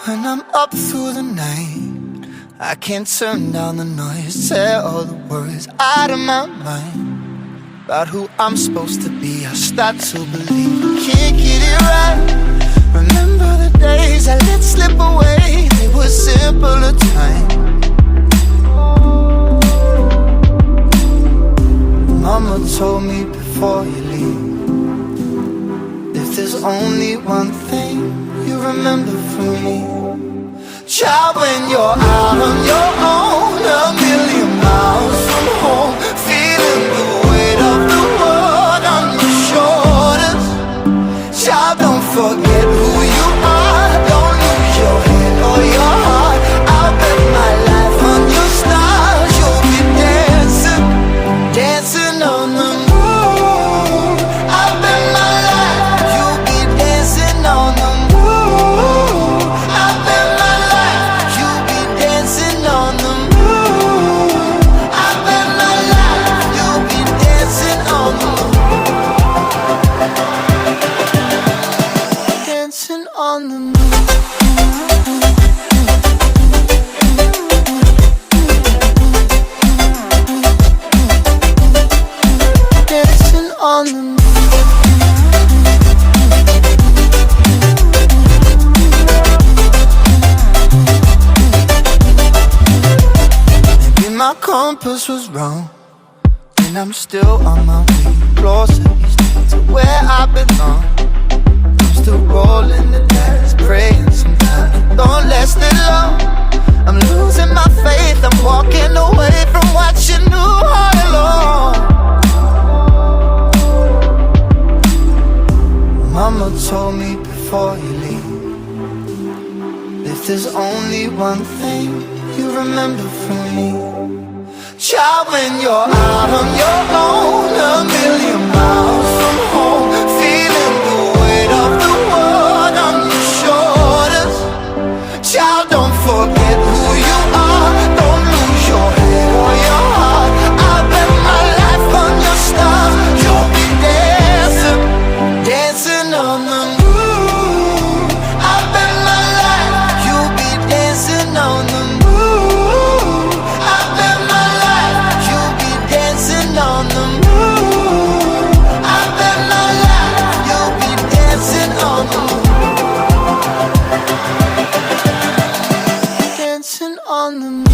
When I'm up through the night, I can't turn down the noise. Tear all the words out of my mind about who I'm supposed to be. I start to believe I can't get it right. Remember the days I let slip away. They were simpler times. Mama told me before you leave, if there's only one thing you remember from me, child, when you're out on your own, a million miles from home, feeling the weight of the world on your shoulders. Child, don't forget who you are. Don't lose your head or your heart. I'll bet my life on your stars. You'll be dancing, dancing on the moon. I'll bet my life you'll be dancing on the moon. I'll bet my life you'll be dancing on the moon. I'll bet my life you'll be dancing on the moon. Dancing on the moon. Dancing on the moon. Maybe my compass was wrong, and I'm still on my way closer each day to where I belong. I'm still rolling the dice, praying sometimes it don't last that long. I'm losing my faith, I'm walking away from what you knew all along. Mama told me before you leave, if there's only one thing you remember from me, child, when you're out on your own, a million miles from home, feeling the weight of the world on your shoulders. Child, don't forget who you are. Don't lose your head or your heart. I'll bet my life on your stars. You'll be dancing, dancing on the moon. I'll bet my life you'll be dancing on the moon. I'll bet my life you'll be dancing on the moon. I'll bet my life you'll be dancing on the moon. Dancing on the moon.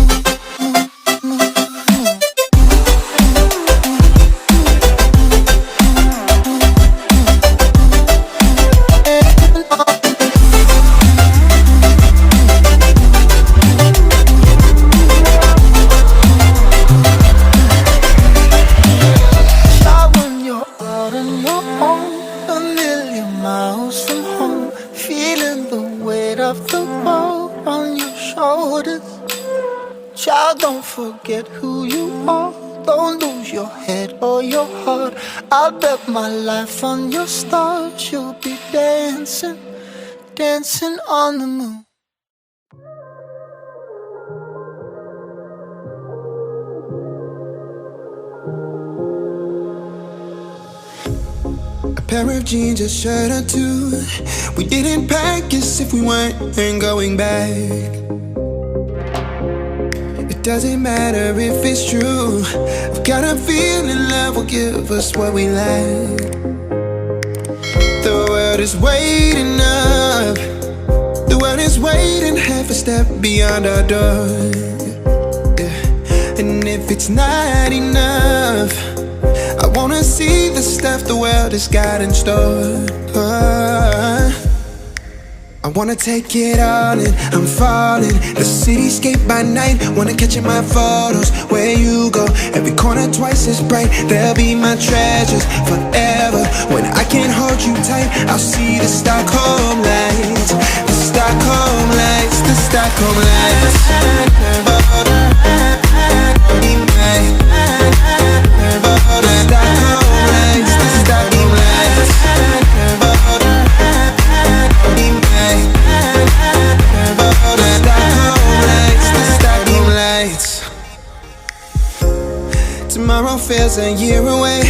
Child, when you're out on your own, a million miles from home, feeling the weight of the world on your shoulders. Child, don't forget who you are. Don't lose your head or your heart. I'll bet my life on your stars. You'll be dancing, dancing on the moon. A pair of jeans, a shirt or two. We didn't pack as if we weren't going back. It doesn't matter if it's true. I've got a feeling love will give us what we lack. The world is waiting up. The world is waiting half a step beyond our door. Yeah. And if it's not enough, I wanna see the stuff the world has got in store. I wanna take it all in, I'm falling. The cityscape by night, wanna catch in my photos. Where you go, every corner twice as bright. They'll be my treasures forever. When I can't hold you tight, I'll see the Stockholm lights. The Stockholm lights, the Stockholm lights. Tomorrow feels a year away,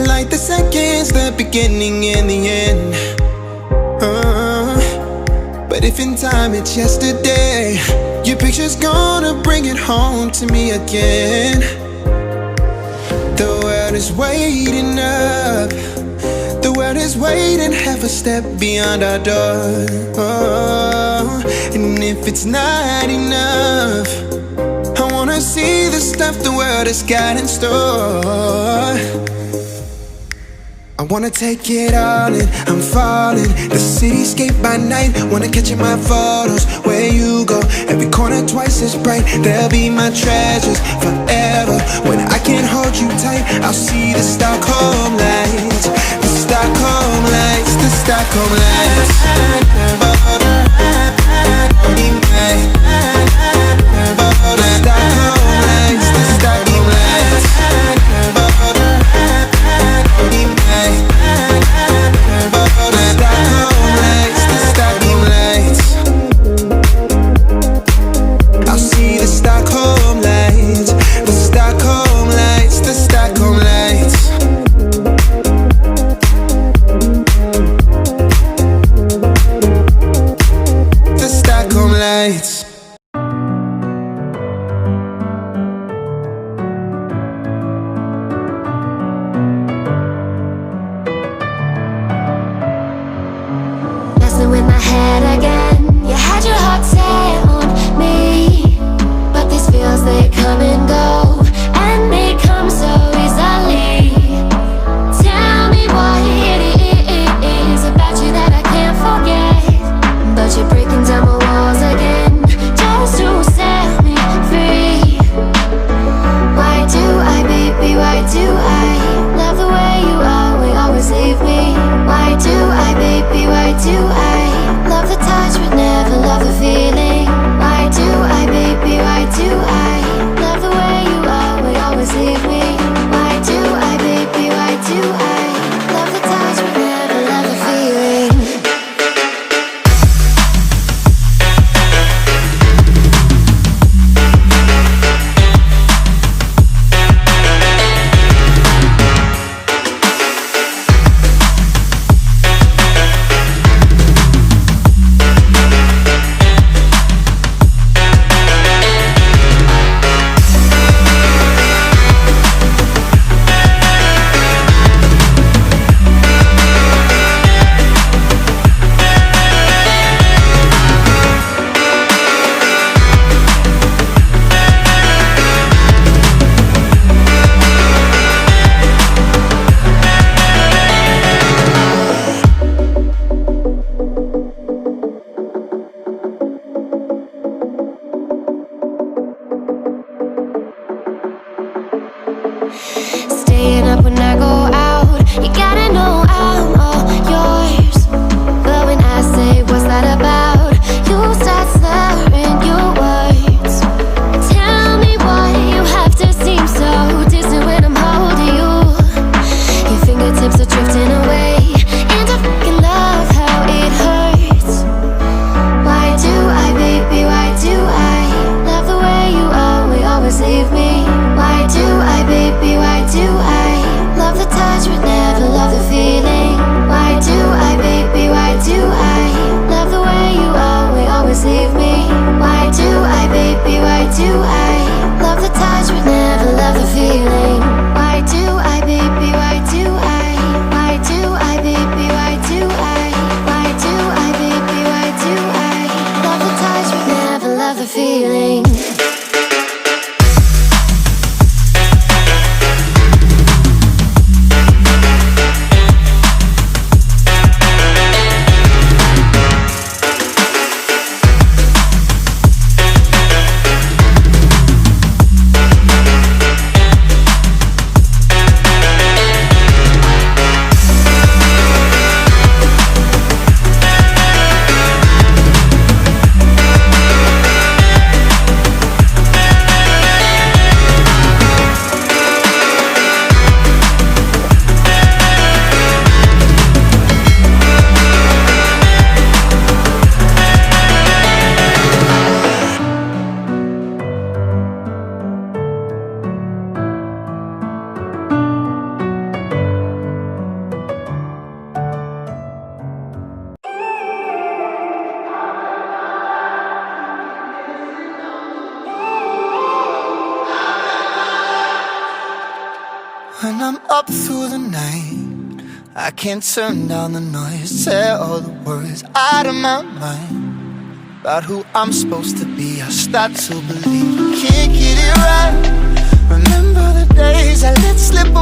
like the seconds, the beginning and the end. But if in time it's yesterday, your picture's gonna bring it home to me again. The world is waiting up. The world is waiting half a step beyond our door. Oh, and if it's not enough, I wanna see the stuff the world has got in store. I wanna take it all in, I'm falling. The cityscape by night, wanna catch in my photos. Where you go, every corner twice as bright. They'll be my treasures forever. When I can't hold you tight, I'll see the Stockholm lights. The Stockholm lights, the Stockholm lights. The Stockholm lights, the Stockholm lights. I'll see the Stockholm lights, the Stockholm lights, the Stockholm lights. up through the night. I can't turn down the noise, tear all the words out of my mind about who I'm supposed to be. I start to believe I can't get it right. Remember the days I let slip